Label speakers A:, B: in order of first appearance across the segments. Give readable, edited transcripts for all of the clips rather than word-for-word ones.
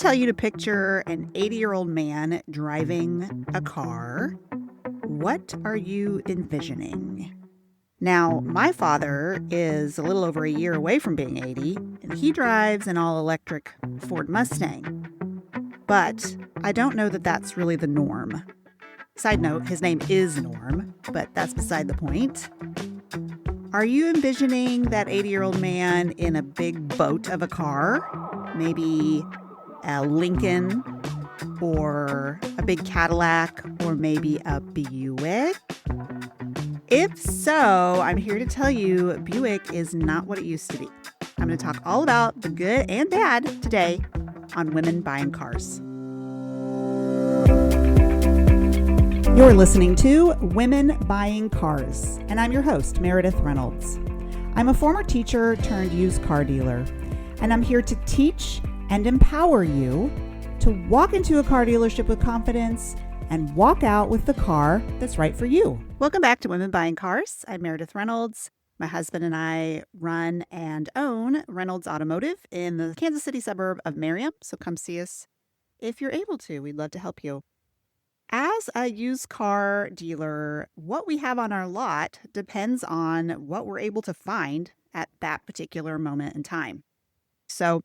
A: tell you to picture an 80-year-old man driving a car, what are you envisioning? Now, my father is a little over a year away from being 80, and he drives an all-electric Ford Mustang. But I don't know that that's really the norm. Side note, his name is Norm, but that's beside the point. Are you envisioning that 80-year-old man in a big boat of a car? Maybe a Lincoln or a big Cadillac or maybe a Buick? If so, I'm here to tell you Buick is not what it used to be. I'm going to talk all about the good and bad today on Women Buying Cars. You're listening to Women Buying Cars, and I'm your host, Meredith Reynolds. I'm a former teacher turned used car dealer, and I'm here to teach and empower you to walk into a car dealership with confidence and walk out with the car that's right for you. Welcome back to Women Buying Cars. I'm Meredith Reynolds. My husband and I run and own Reynolds Automotive in the Kansas City suburb of Merriam, so come see us if you're able to. We'd love to help you. As a used car dealer, what we have on our lot depends on what we're able to find at that particular moment in time. So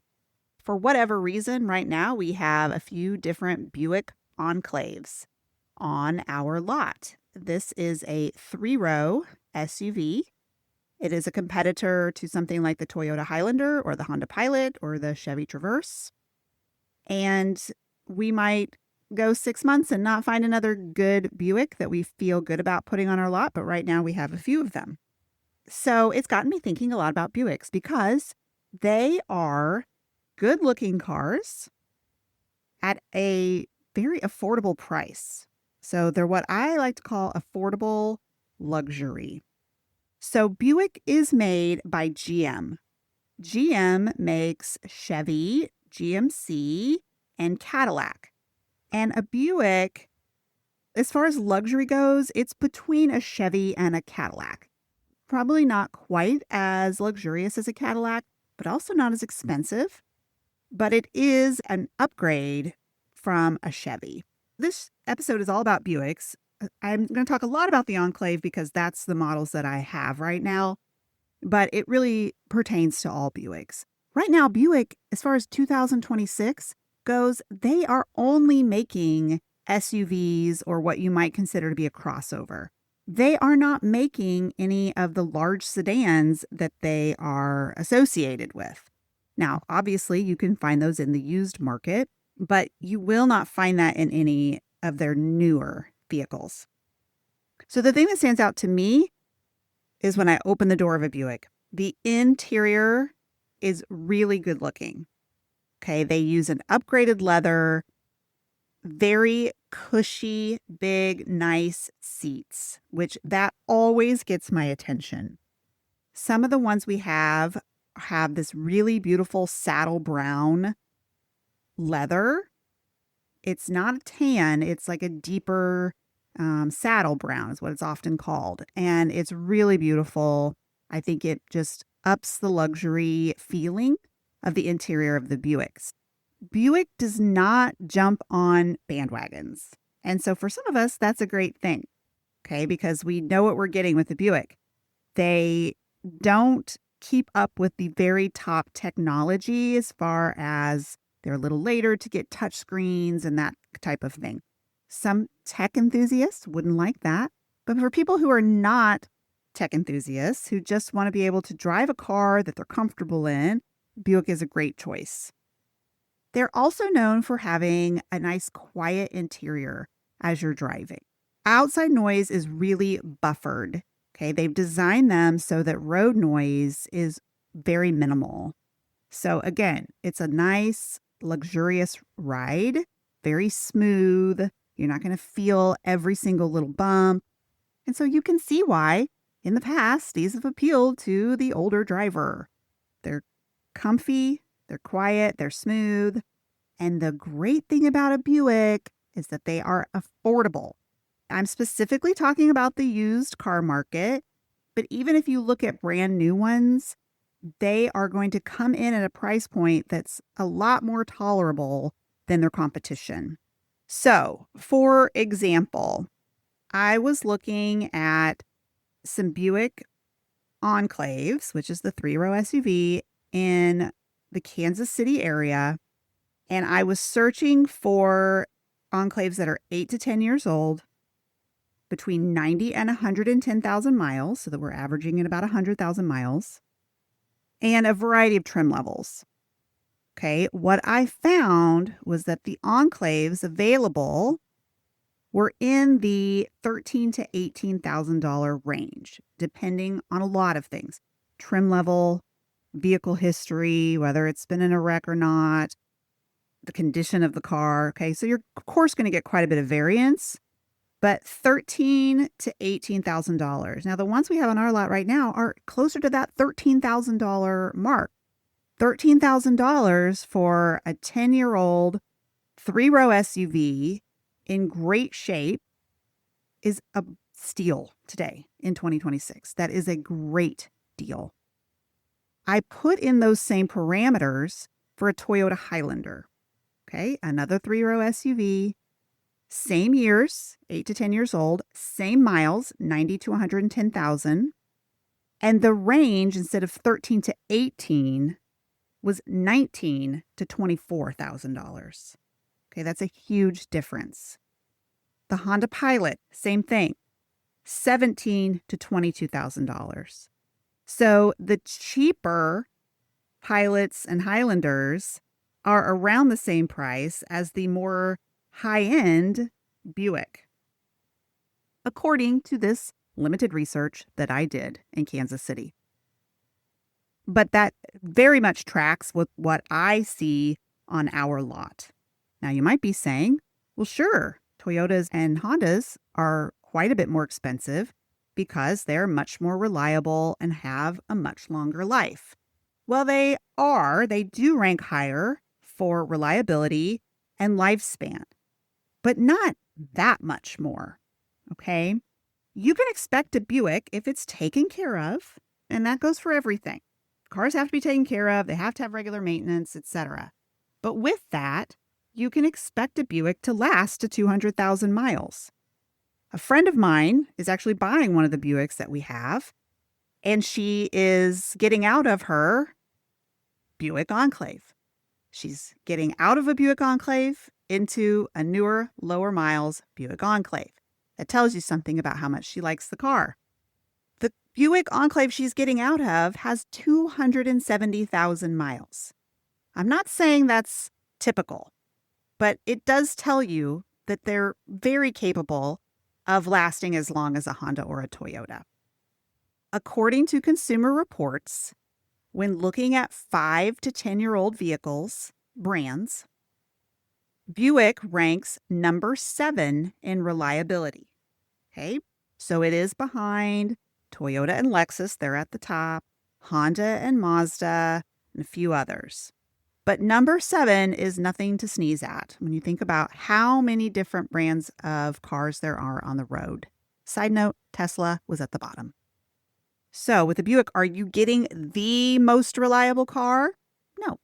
A: for whatever reason, right now we have a few different Buick Enclaves on our lot. This is a 3-row SUV. It is a competitor to something like the Toyota Highlander or the Honda Pilot or the Chevy Traverse. And we might go 6 months and not find another good Buick that we feel good about putting on our lot, but right now we have a few of them. So it's gotten me thinking a lot about Buicks because they are good-looking cars at a very affordable price. So they're what I like to call affordable luxury. So Buick is made by GM. GM makes Chevy, GMC, and Cadillac. And a Buick, as far as luxury goes, it's between a Chevy and a Cadillac. Probably not quite as luxurious as a Cadillac, but also not as expensive. But it is an upgrade from a Chevy. This episode is all about Buicks. I'm going to talk a lot about the Enclave because that's the models that I have right now. But it really pertains to all Buicks. Right now, Buick, as far as 2026 goes, they are only making SUVs or what you might consider to be a crossover. They are not making any of the large sedans that they are associated with. Now, obviously, you can find those in the used market, but you will not find that in any of their newer vehicles. So the thing that stands out to me is when I open the door of a Buick. The interior is really good looking. Okay, they use an upgraded leather, very cushy, big, nice seats, which that always gets my attention. Some of the ones we have this really beautiful saddle brown leather. It's not a tan, it's like a deeper saddle brown is what it's often called. And it's really beautiful. I think it just ups the luxury feeling of the interior of the Buicks. Buick does not jump on bandwagons. And so for some of us, that's a great thing, okay, because we know what we're getting with the Buick. They don't keep up with the very top technology as far as they're a little later to get touch screens and that type of thing. Some tech enthusiasts wouldn't like that. But for people who are not tech enthusiasts, who just want to be able to drive a car that they're comfortable in, Buick is a great choice. They're also known for having a nice quiet interior as you're driving. Outside noise is really buffered. Okay, they've designed them so that road noise is very minimal. So again, it's a nice, luxurious ride, very smooth. You're not going to feel every single little bump. And so you can see why, in the past, these have appealed to the older driver. They're comfy, they're quiet, they're smooth. And the great thing about a Buick is that they are affordable. I'm specifically talking about the used car market, but even if you look at brand new ones, they are going to come in at a price point that's a lot more tolerable than their competition. So, for example, I was looking at some Buick Enclaves, which is the 3-row SUV in the Kansas City area, and I was searching for Enclaves that are 8 to 10 years old, between 90 and 110,000 miles, so that we're averaging at about 100,000 miles, and a variety of trim levels. Okay, what I found was that the Enclaves available were in the $13,000 to $18,000 range, depending on a lot of things: trim level, vehicle history, whether it's been in a wreck or not, the condition of the car. Okay, so you're of course going to get quite a bit of variance, but $13,000 to $18,000. Now, the ones we have on our lot right now are closer to that $13,000 mark. $13,000 for a 10-year-old 3-row SUV in great shape is a steal today in 2026. That is a great deal. I put in those same parameters for a Toyota Highlander. Okay, another 3-row SUV, same years, 8 to 10 years old, same miles, 90 to 110,000. And the range, instead of 13 to 18, was $19,000 to $24,000. Okay, that's a huge difference. The Honda Pilot, same thing, $17,000 to $22,000. So the cheaper Pilots and Highlanders are around the same price as the more high-end Buick, according to this limited research that I did in Kansas City. But that very much tracks with what I see on our lot. Now, you might be saying, well, sure, Toyotas and Hondas are quite a bit more expensive because they're much more reliable and have a much longer life. Well, they are. They do rank higher for reliability and lifespan, but not that much more. Okay? You can expect a Buick, if it's taken care of, and that goes for everything. Cars have to be taken care of, they have to have regular maintenance, etc. But with that, you can expect a Buick to last to 200,000 miles. A friend of mine is actually buying one of the Buicks that we have, and she is getting out of her Buick Enclave. She's getting out of a Buick Enclave into a newer, lower miles Buick Enclave. That tells you something about how much she likes the car. The Buick Enclave she's getting out of has 270,000 miles. I'm not saying that's typical, but it does tell you that they're very capable of lasting as long as a Honda or a Toyota. According to Consumer Reports, when looking at 5 to 10-year-old vehicles, brands, Buick ranks number 7 in reliability. Okay, so it is behind Toyota and Lexus, they're at the top, Honda and Mazda, and a few others. But number 7 is nothing to sneeze at when you think about how many different brands of cars there are on the road. Side note, Tesla was at the bottom. So with the Buick, are you getting the most reliable car? No.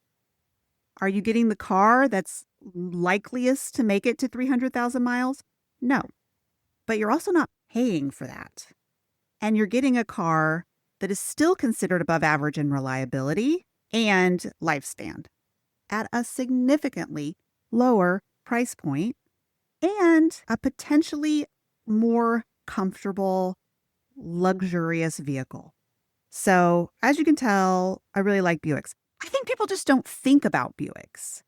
A: Are you getting the car that's likeliest to make it to 300,000 miles? No. But you're also not paying for that. And you're getting a car that is still considered above average in reliability and lifespan at a significantly lower price point and a potentially more comfortable, luxurious vehicle. So, as you can tell, I really like Buicks. I think people just don't think about Buicks.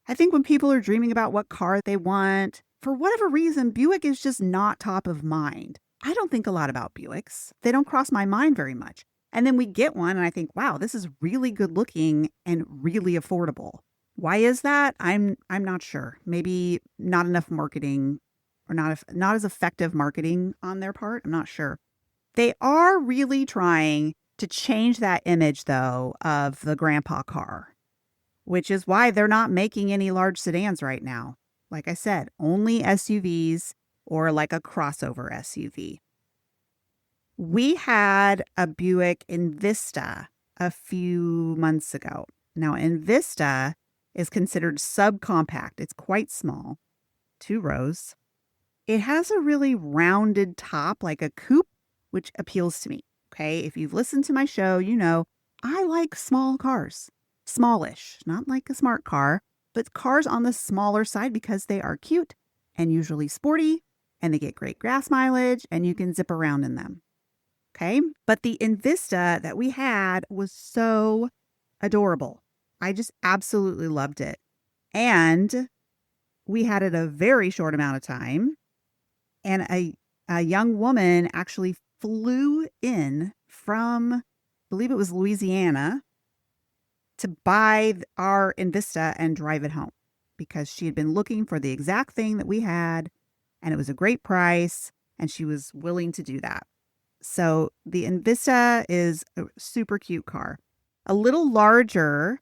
A: I think when people are dreaming about what car they want, for whatever reason, Buick is just not top of mind. I don't think a lot about Buicks. They don't cross my mind very much. And then we get one and I think, wow, this is really good looking and really affordable. Why is that? I'm not sure. Maybe not enough marketing or not as effective marketing on their part. I'm not sure. They are really trying to change that image, though, of the grandpa car, which is why they're not making any large sedans right now. Like I said, only SUVs or like a crossover SUV. We had a Buick Envista a few months ago. Now, Envista is considered subcompact. It's quite small, 2 rows. It has a really rounded top like a coupe, which appeals to me. Okay, if you've listened to my show, you know I like small cars. Smallish, not like a smart car, but cars on the smaller side because they are cute and usually sporty and they get great gas mileage and you can zip around in them. Okay, but the Invista that we had was so adorable. I just absolutely loved it. And we had it a very short amount of time. And a young woman actually flew in from, I believe it was Louisiana, to buy our Invista and drive it home because she had been looking for the exact thing that we had and it was a great price and she was willing to do that. So the Invista is a super cute car, a little larger,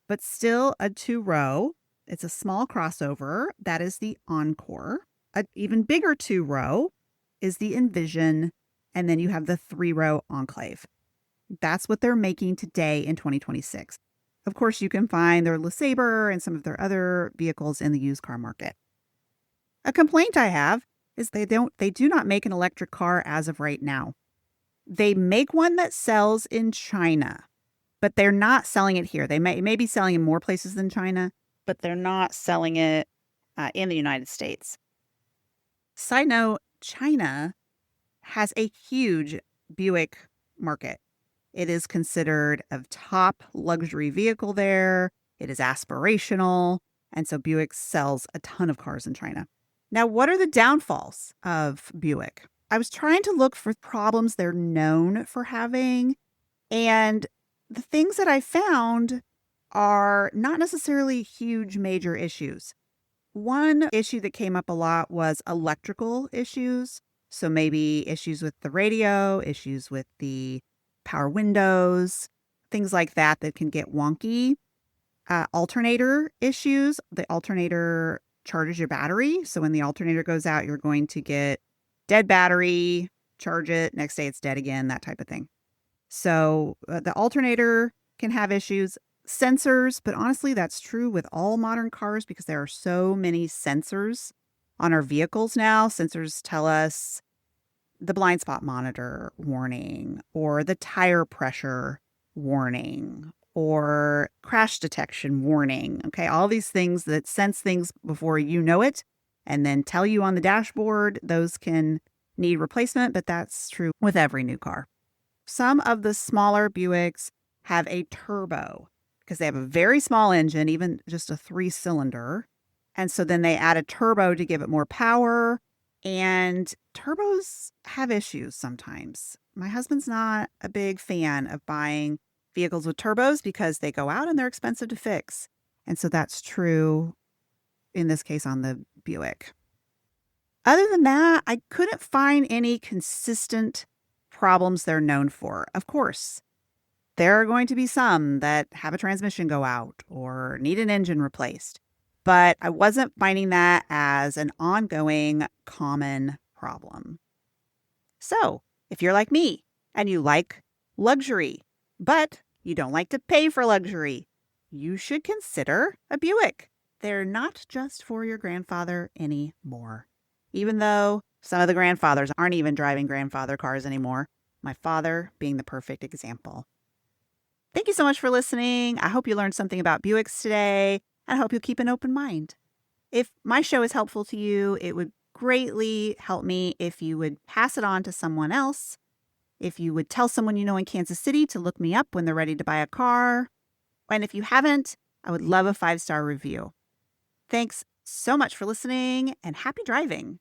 A: but still a 2-row. It's a small crossover. That is the Encore. An even bigger 2-row is the Envision. And then you have the 3-row Enclave. That's what they're making today in 2026. Of course, you can find their LeSabre and some of their other vehicles in the used car market. A complaint I have is they do not make an electric car as of right now. They make one that sells in China, but they're not selling it here. They may be selling in more places than China, but they're not selling it in the United States. Side note, China has a huge Buick market. It is considered a top luxury vehicle there. It is aspirational. And so Buick sells a ton of cars in China. Now, what are the downfalls of Buick? I was trying to look for problems they're known for having. And the things that I found are not necessarily huge major issues. One issue that came up a lot was electrical issues. So maybe issues with the radio, issues with the power windows, things like that can get wonky. Alternator issues. The alternator charges your battery. So when the alternator goes out, you're going to get dead battery, charge it, next day it's dead again, that type of thing. So the alternator can have issues. Sensors, but honestly, that's true with all modern cars because there are so many sensors on our vehicles now. Sensors tell us the blind spot monitor warning or the tire pressure warning or crash detection warning. Okay, all these things that sense things before you know it and then tell you on the dashboard, those can need replacement, but that's true with every new car. Some of the smaller Buicks have a turbo because they have a very small engine, even just a 3-cylinder. And so then they add a turbo to give it more power. And turbos have issues sometimes. My husband's not a big fan of buying vehicles with turbos because they go out and they're expensive to fix. And so that's true in this case on the Buick. Other than that, I couldn't find any consistent problems they're known for. Of course, there are going to be some that have a transmission go out or need an engine replaced. But I wasn't finding that as an ongoing common problem. So, if you're like me and you like luxury, but you don't like to pay for luxury, you should consider a Buick. They're not just for your grandfather anymore. Even though some of the grandfathers aren't even driving grandfather cars anymore, my father being the perfect example. Thank you so much for listening. I hope you learned something about Buicks today, and I hope you'll keep an open mind. If my show is helpful to you, it would greatly help me if you would pass it on to someone else, if you would tell someone you know in Kansas City to look me up when they're ready to buy a car, and if you haven't, I would love a 5-star review. Thanks so much for listening, and happy driving.